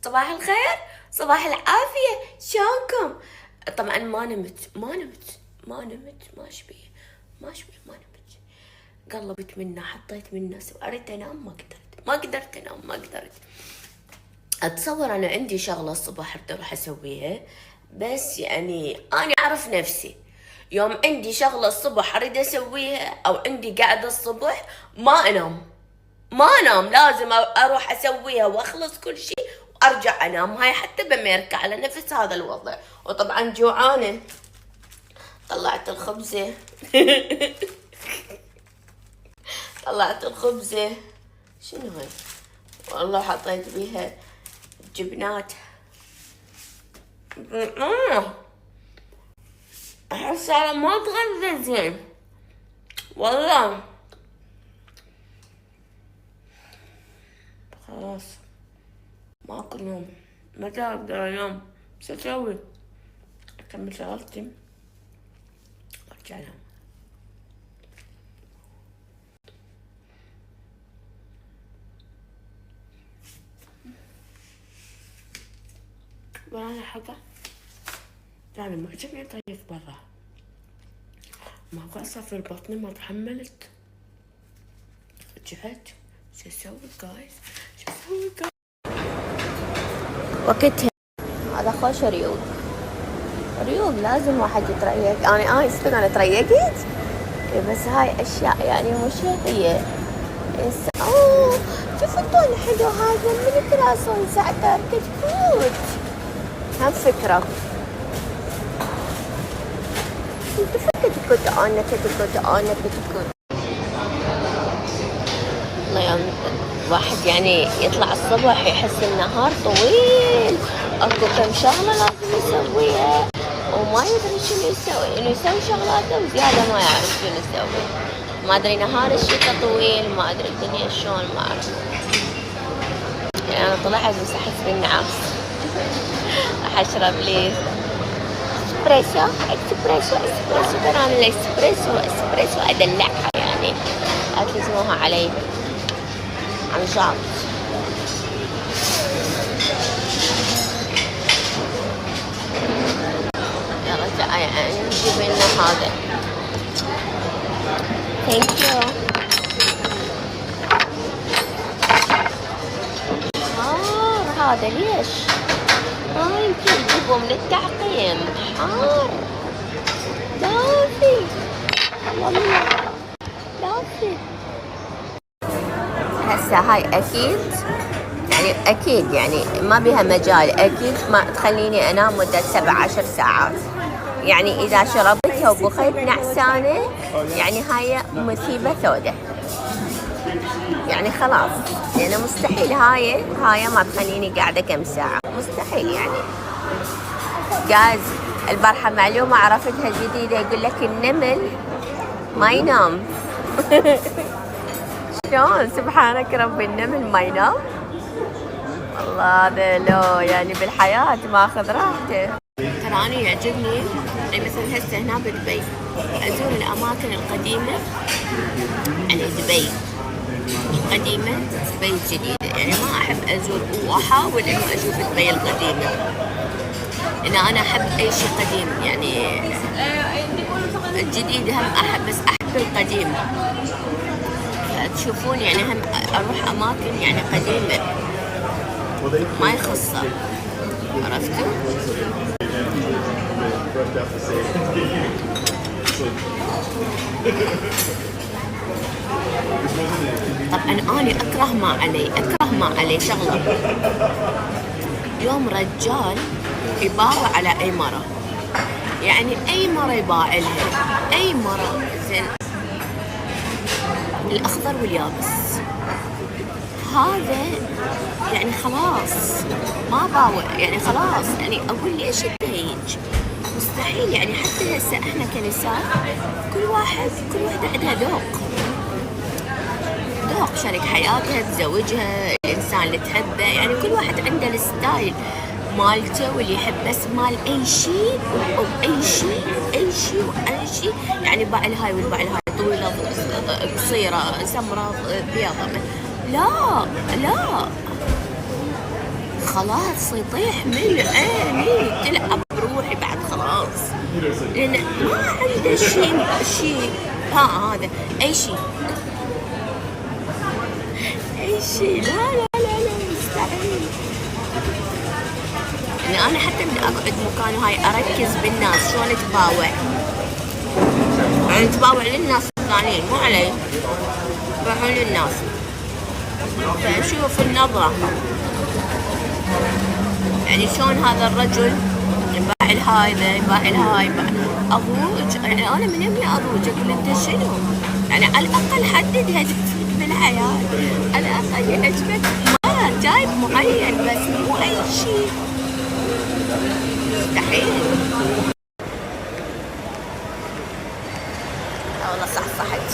صباح الخير، صباح العافية، شلونكم؟ طبعا ما نمت ما نمت. قلبت منه، حطيت منه، أريد أنام، ما قدرت أنام، ما قدرت. أتصور أنا عندي شغلة الصبح أريد أروح أسويها، بس يعني أنا أعرف نفسي، يوم عندي شغلة الصبح أريد أسويها أو عندي قاعدة الصبح ما أنام، لازم أروح أسويها وأخلص كل شيء وأرجع أنام. هاي حتى بأمريكا على نفس هذا الوضع. وطبعا جوعانة، طلعت الخبزة طلعت الخبزة، شنو هاي؟ والله حطيت بيها جبنات. أحس أنا ما أتغذى زين والله. خلاص ما أكل نوم، متى أقدر أنام؟ شو أسوي؟ أكمل شغلتي وأرجع أنام. ورانا حاجة يعني معجبني طريق برا، ما قاصة في بطني، ما تحملت، جهت. شو أسوي جايز؟ وقتها هذا خوش ريوق لازم واحد يتريق. أنا صدق أنا تريقت، بس هاي أشياء يعني مش هي. شوف الطول حلو هذا من كراسون زعتر كتكوت، هم فكرة. كتكوت أنا كتكوت. الله يوم واحد يعني يطلع الصبح يحس النهار طويل، اكو كم شغلة لازم يسويها وما يدري شنو يسوي، انه يسوي شغلاته وزيادة ما يعرف شنو يسوي. ما ادري نهار الشتاء طويل، ما ادري الدنيا شلون، ما اعرف. يعني انا طلعت بس احس بالنعاس. راح اشرب لي اسبريسو ترى انا الاسبريسو ادلعها يعني، لا تلزموها علي عن جاب. يلا نجيب لنا هذا. ثانك يو. هذا ليش؟ يمكن يجيبوه من التعقيم. حار دافي والله، دافي. هسه هاي أكيد يعني ما بها مجال، أكيد ما تخليني أنام مدة 17 ساعات. يعني إذا شربتها وبقيت نعسانة يعني هاي مصيبة سودة، يعني خلاص. يعني مستحيل هاي ما تخليني قاعدة كم ساعة، مستحيل يعني. جاز البارحة معلومة عرفتها جديدة، يقول لك النمل ما ينام. شلون سبحانك ربي النمل ما ينام؟ والله هذا لو يعني بالحياة ماخذ راحته. ترى أنا يعجبني يعني مثلا هسه هنا بدبي أزور الأماكن القديمة، يعني دبي القديمة، دبي الجديدة. يعني ما أحب أزور وأحاول إنه أشوف دبي القديمة، إن أنا أحب أي شيء قديم. يعني الجديد هم أحب، بس أحب القديم. تشوفون يعني هم أروح أماكن يعني قديمة ما يخصها، عرفتوا؟ طبعا أنا أكره ما علي شغلة. يوم رجال يباوع على أي مرة، يعني أي مرة يباع لها، أي مرة زين، الأخضر واليابس هذا يعني خلاص ما باوع، يعني خلاص. يعني أقول ليش التهيج؟ مستحيل. يعني حتى هسه احنا كنساء كل واحدة عندها ذوق شريك حياتها، بزوجها، الإنسان اللي تحبه. يعني كل واحد عنده الستايل مالته، واللي يحب بس مال أي شيء وبأي شيء يعني باع الهاي والباع الهاي، طويلة قصيرة، سمراء بيضة. لا خلاص يطيح من عيني، تلعب بروحي بعد خلاص، لأن ما عنده شيء هذا أي شيء لا مستحيل. يعني أنا حتى من أقعد مكان هاي أركز بالناس شلون تباوع، يعني تباوع للناس الثانيين مو علي، تباوع للناس، فأشوف النظرة يعني شلون هذا الرجل يباع الهاي يباع الهاي أضوج. يعني أنا من يمي أضوج أقول أنت شنو؟ يعني على الأقل حدد هدفك بالحياة، على الأقل يعجبك ما جايب معين بس مو أي شيء، مستحيل. والله صحصحت،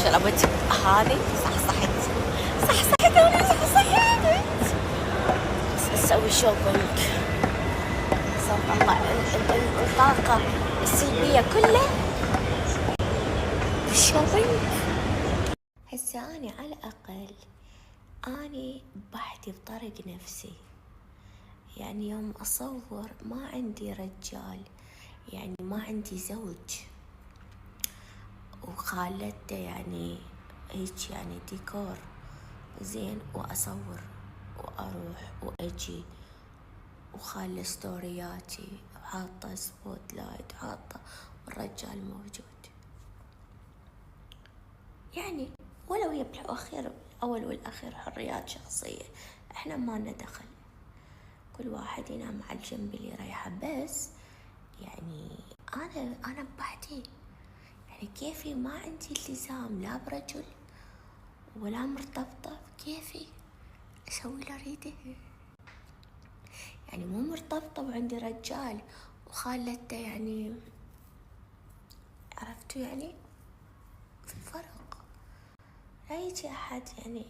شربت هذه صحصحت أنا صحصحت. أسوي شوبينج، الله الطاقة السلبية كلها الشوبينج. هسه أنا على الأقل أني بحدي بطرق نفسي، يعني يوم أصور ما عندي رجال، يعني ما عندي زوج وخالته يعني هيك يعني ديكور زين، وأصور وأروح وأجي وخالة ستورياتي وحاطة سبوت لايت حاطة والرجال موجود. يعني ولو هي بالأخير الأول والأخير حريات شخصية، إحنا ما لنا دخل، كل واحد ينام على الجنب اللي يريحه. بس يعني أنا بحدي يعني كيفي ما عندي التزام لا برجل ولا مرتبطة، كيفي أسوي اللي أريده. يعني مو مرتبطة وعندي رجال وخالته، يعني عرفتوا يعني في فرق. لا يجي أحد يعني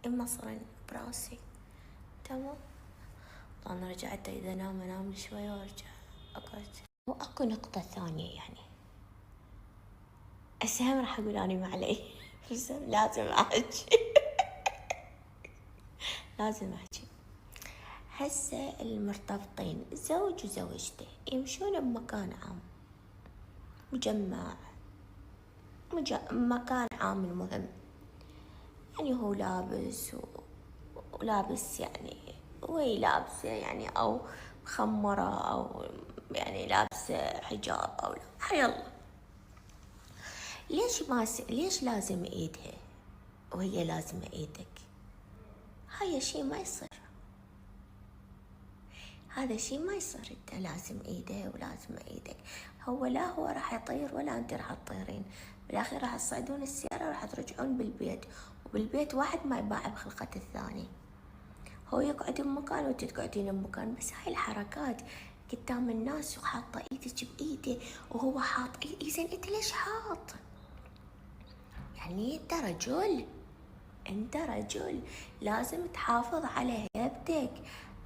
يمصرن براسي، تمام. أنا رجعت إذا أنام شوي وأرجع أقعد. وأكو نقطة ثانية، يعني السهم راح أقول أنا ما علي بس لازم أحكي لازم أحكي. هسه المرتبطين زوج وزوجته يمشون بمكان عام، مجمع مكان عام المهم، يعني هو لابس ولابس يعني وهي لابسة يعني أو مخمرة أو يعني لابسة حجاب أو لا، حي الله. ليش لازم ايدها وهي لازمة ايدك؟ هاي شي ما يصير، هذا شي ما يصير. انت لازم ايده ولازم ايدك. هو لا هو راح يطير ولا انت راح تطيرين، بالاخير راح تصعدون السيارة وراح ترجعون بالبيت، وبالبيت واحد ما يباع بخلقة الثاني. هو يقعد بمكان وانت تقعدين بمكان، بس هاي الحركات قدام الناس وحاطة ايدك بايده وهو حاط اذا انت ليش حاط؟ يعني انت رجل لازم تحافظ على هيبتك،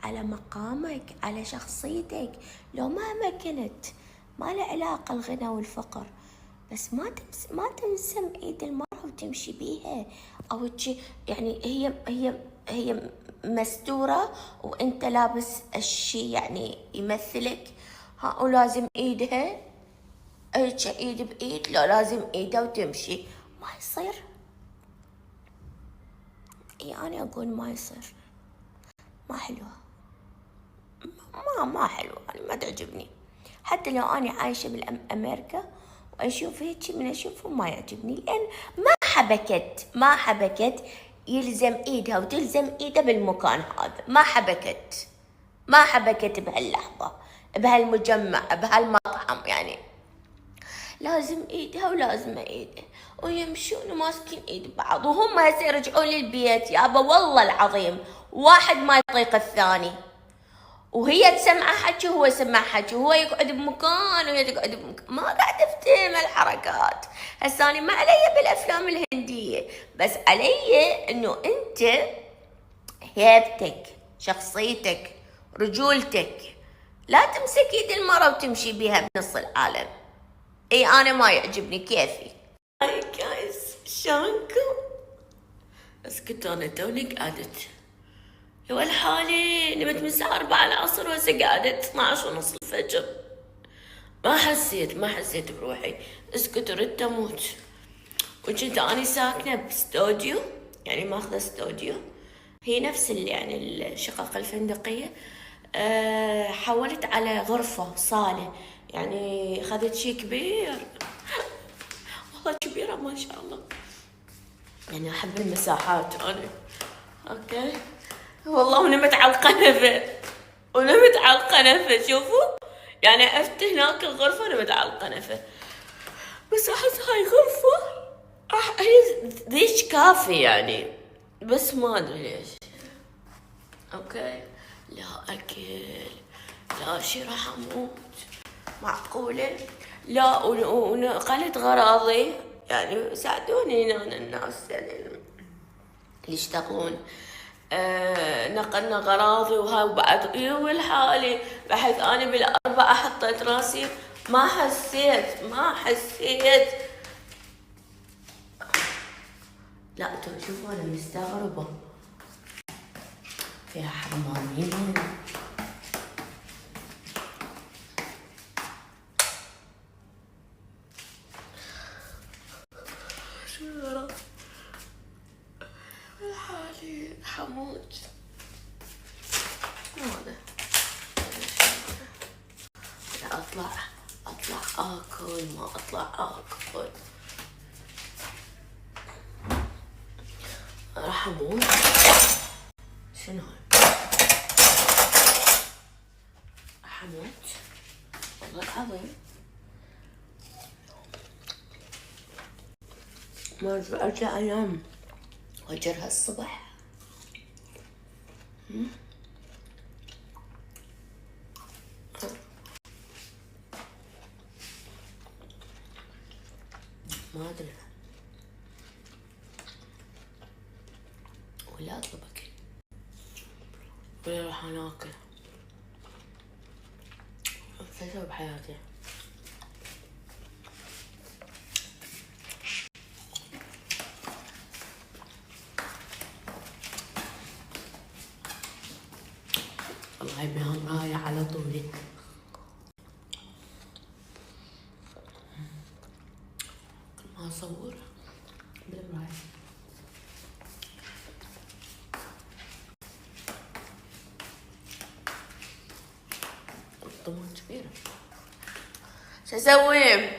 على مقامك، على شخصيتك. لو مهما كنت ما له علاقة الغنى والفقر، بس ما تمسم ايد المرأة وتمشي بيها او يعني هي مستورة وانت لابس الشي يعني يمثلك، ولازم ايدها هيك ايد بايد، لا لازم ايدها وتمشي، ما يصير. أنا أقول ما يصير، ما حلوة، ما حلوة، يعني ما تعجبني. حتى لو أنا عايشة بالأمريكا وأشوف هيك من أشوفه ما يعجبني، لأن ما حبكت يلزم إيدها وتلزم إيدها بالمكان هذا، ما حبكت بهاللحظة بهالمجمع بهالمطعم، يعني لازم ايدها ولازم ايده، ويمشون ماسكين ايد بعض، وهم هسه يرجعون للبيت يابا والله العظيم واحد ما يطيق الثاني، وهي تسمع حكي وهو يسمع حكي، وهو يقعد بمكان وهي تقعد بمكان. ما قاعد افتهم الحركات. هسه انا ما علي بالافلام الهنديه، بس علي انه انت هيبتك، شخصيتك، رجولتك لا تمسك ايد المرة وتمشي بيها بنص العالم. انا ما يعجبني كيفي. هاي جايز شلونكم؟ اسكت انا توني قعدت. يا والحالي نمت من الساعة 4 العصر وهسه قعدت 12 ونص الفجر. ما حسيت بروحي. اسكت ردت اموت. وكنت اني ساكنة باستوديو، يعني ماخذة استوديو، هي نفس يعني الشقق الفندقية. حولت على غرفة صالة، يعني اخذت شي كبير. والله كبيرة ما شاء الله، يعني احب المساحات انا. اوكي والله. ونمت على القنفة شوفوا، يعني عفت هناك الغرفة نمت على القنفة. بس احس هاي غرفة هي ذيش كافي يعني، بس ما ادري ليش. اوكي لا اكل لا شي، راح اموت معقولة. لا ونقلت غراضي، يعني ساعدوني هنا الناس يعني اللي يشتغلون. نقلنا غراضي وهاي، وبعد والحالي بحيث انا بالاربعة حطيت راسي ما حسيت. لا شوفوا انا مستغربة فيها حمامين. شو الحالي حموت. هذا اطلع اكل، ما اطلع اكل راح اموت. شنو هاي؟ راح اموت والله العظيم. ما ارجع انام واجرها الصبح. ما ادري ولا اطلب اكل ولا راح اناكل. شو اسوي بحياتي؟ والله بهم رايح على طولي. ما اصور بالمراية. الطماط كبيرة. شو اسوي؟